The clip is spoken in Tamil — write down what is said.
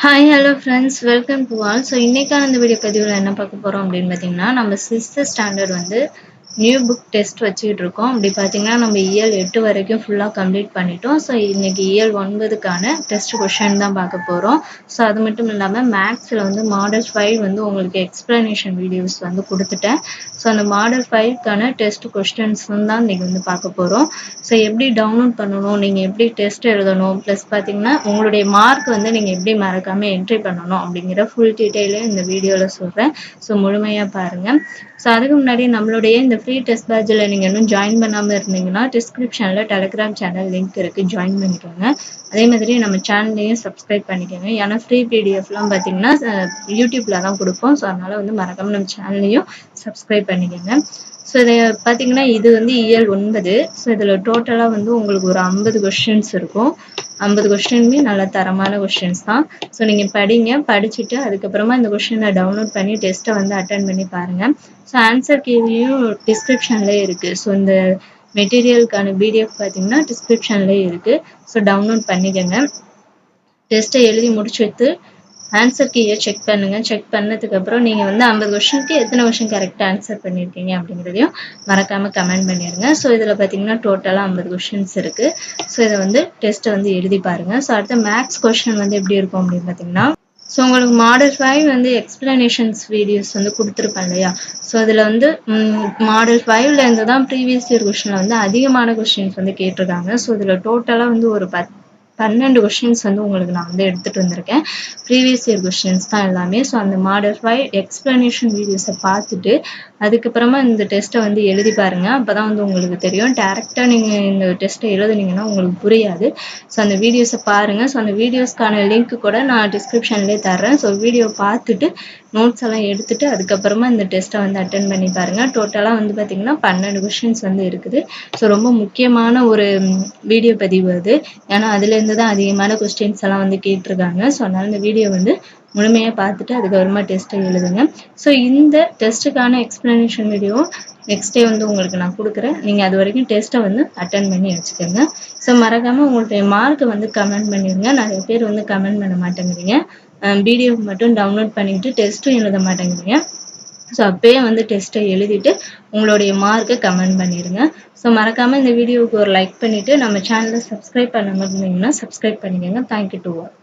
Hi hello friends welcome to all. So இன்றைக்கான இந்த வீடியோ பதிவில் என்ன பார்க்க போகிறோம் அப்படின்னு பார்த்தீங்கன்னா, நம்ம 6th ஸ்டாண்டர்ட் வந்து நியூ புக் டெஸ்ட் வச்சுக்கிட்டு இருக்கோம். அப்படி பார்த்தீங்கன்னா நம்ம இயல் 8 வரைக்கும் ஃபுல்லாக கம்ப்ளீட் பண்ணிட்டோம். ஸோ இன்றைக்கி இயல் 9க்கான டெஸ்ட் கொஷின் தான் பார்க்க போகிறோம். ஸோ அது மட்டும் இல்லாமல் மேக்ஸில் வந்து மாடல் 5 வந்து உங்களுக்கு எக்ஸ்ப்ளனேஷன் வீடியோஸ் வந்து கொடுத்துட்டேன். ஸோ அந்த மாடல் 5க்கான டெஸ்ட் கொஸ்டின்ஸும் தான் இன்றைக்கி வந்து பார்க்க போகிறோம். ஸோ எப்படி டவுன்லோட் பண்ணணும், நீங்கள் எப்படி டெஸ்ட் எழுதணும், ப்ளஸ் பார்த்தீங்கன்னா உங்களுடைய மார்க் வந்து நீங்கள் எப்படி மறக்காமல் என்ட்ரி பண்ணணும் அப்படிங்கிற ஃபுல் டீட்டெயிலும் இந்த வீடியோவில் சொல்கிறேன். ஸோ முழுமையாக பாருங்கள். ஸோ அதுக்கு முன்னாடி நம்மளுடைய இந்த ஃப்ரீ டெஸ்ட் பேட்சில் நீங்கள் இன்னும் ஜாயின் பண்ணாமல் இருந்தீங்கன்னா டிஸ்கிரிப்ஷனில் டெலிகிராம் சேனல் லிங்க் இருக்குது, ஜாயின் பண்ணிக்கோங்க. அதே மாதிரி நம்ம சேனல்லையும் சப்ஸ்கிரைப் பண்ணிக்கோங்க. ஏன்னா ஃப்ரீ பிடிஎஃப்லாம் பார்த்தீங்கன்னா யூடியூப்பில் தான் கொடுப்போம். ஸோ அதனால் வந்து மறக்காமல் நம்ம சேனல்லையும் சப்ஸ்கிரைப் பண்ணிக்கோங்க. ஸோ இதை பார்த்தீங்கன்னா இது வந்து இயல் 9. ஸோ இதில் டோட்டலாக வந்து உங்களுக்கு ஒரு 50 கொஸ்டின்ஸ் இருக்கும். 50 கொஸ்டினுமே நல்ல தரமான கொஸ்டின்ஸ் தான். ஸோ நீங்கள் படிங்க, படிச்சுட்டு அதுக்கப்புறமா இந்த கொஸ்டினை டவுன்லோட் பண்ணி டெஸ்ட்டை வந்து அட்டன் பண்ணி பாருங்கள். ஸோ ஆன்சர் கீயும் டிஸ்கிரிப்ஷன்லேயே இருக்குது. ஸோ இந்த மெட்டீரியலுக்கான பிடிஎஃப் பார்த்தீங்கன்னா டிஸ்கிரிப்ஷன்லேயே இருக்குது. ஸோ டவுன்லோட் பண்ணிக்கோங்க. டெஸ்ட்டை எழுதி முடிச்சுட்டு ஆன்சர் கீயை செக் பண்ணுங்கள். செக் பண்ணதுக்கப்புறம் நீங்கள் வந்து 50 கொஸ்டினுக்கு எத்தனை கொஸ்டின் கரெக்டாக ஆன்சர் பண்ணியிருக்கீங்க அப்படிங்கிறதையும் மறக்காமல் கமெண்ட் பண்ணிடுங்க. ஸோ இதில் பார்த்தீங்கன்னா டோட்டலாக 50 கொஸ்டின்ஸ் இருக்குது. ஸோ இதை வந்து டெஸ்ட்டை வந்து எழுதி பாருங்கள். ஸோ அடுத்த மேக்ஸ் கொஸ்டின் வந்து எப்படி இருக்கும் அப்படின்னு பார்த்தீங்கன்னா, ஸோ உங்களுக்கு மாடல் 5 வந்து எக்ஸ்ப்ளனேஷன்ஸ் வீடியோஸ் வந்து கொடுத்துருப்பேன் இல்லையா. ஸோ அதில் வந்து மாடல் 5லேருந்து தான் ப்ரீவியஸ் இயர் கொஸ்டினில் வந்து அதிகமான கொஸ்டின்ஸ் வந்து கேட்டிருக்காங்க. ஸோ இதில் டோட்டலாக வந்து ஒரு 12 கொஸ்டின்ஸ் வந்து உங்களுக்கு நான் வந்து எடுத்துகிட்டு வந்திருக்கேன். ப்ரீவியஸ் இயர் கொஸ்டின்ஸ் தான் எல்லாமே. ஸோ அந்த மாடல் 5 எக்ஸ்ப்ளனேஷன் வீடியோஸை பார்த்துட்டு அதுக்கப்புறமா இந்த டெஸ்ட்டை வந்து எழுதி பாருங்கள். அப்போ தான் வந்து உங்களுக்கு தெரியும். டேரெக்டாக நீங்கள் இந்த டெஸ்ட்டை எழுதுனீங்கன்னா உங்களுக்கு புரியாது. ஸோ அந்த வீடியோஸை பாருங்கள். ஸோ அந்த வீடியோஸ்க்கான லிங்க் கூட நான் டிஸ்கிரிப்ஷன்லேயே தர்றேன். ஸோ வீடியோ பார்த்துட்டு நோட்ஸ் எல்லாம் எடுத்துகிட்டு அதுக்கப்புறமா இந்த டெஸ்ட்டை வந்து அட்டன் பண்ணி பாருங்கள். டோட்டலாக வந்து பார்த்திங்கன்னா 12 கொஸ்டின்ஸ் வந்து இருக்குது. ஸோ ரொம்ப முக்கியமான ஒரு வீடியோ பதிவு அது. ஏன்னா அதுலேருந்து தான் அதிகமான கொஸ்டின்ஸ் எல்லாம் வந்து கேட்டிருக்காங்க. ஸோ அதனால் இந்த வீடியோ வந்து முழுமையாக பார்த்துட்டு அதுக்கப்புறமா டெஸ்ட்டை எழுதுங்க. ஸோ இந்த டெஸ்ட்டுக்கான எக்ஸ்ப்ளனேஷன் வீடியோ நெக்ஸ்ட் டே வந்து உங்களுக்கு நான் கொடுக்குறேன். நீங்கள் அது வரைக்கும் டெஸ்ட்டை வந்து அட்டன் பண்ணி வச்சுக்கோங்க. ஸோ மறக்காமல் உங்களுடைய மார்க்கை வந்து கமெண்ட் பண்ணிடுங்க. நிறைய பேர் வந்து கமெண்ட் பண்ண மாட்டேங்கிறீங்க. பிடிஎஃப் மட்டும் டவுன்லோட் பண்ணிவிட்டு டெஸ்ட்டும் எழுத மாட்டேங்கிறீங்க. ஸோ அப்போயே வந்து டெஸ்ட்டை எழுதிட்டு உங்களுடைய மார்க்கை கமெண்ட் பண்ணிடுங்க. ஸோ மறக்காமல் இந்த வீடியோவுக்கு ஒரு லைக் பண்ணிவிட்டு நம்ம சேனலை சப்ஸ்கிரைப் பண்ணாமல் இருந்தீங்கன்னா சப்ஸ்கிரைப் பண்ணிக்கோங்க. Thank you to all.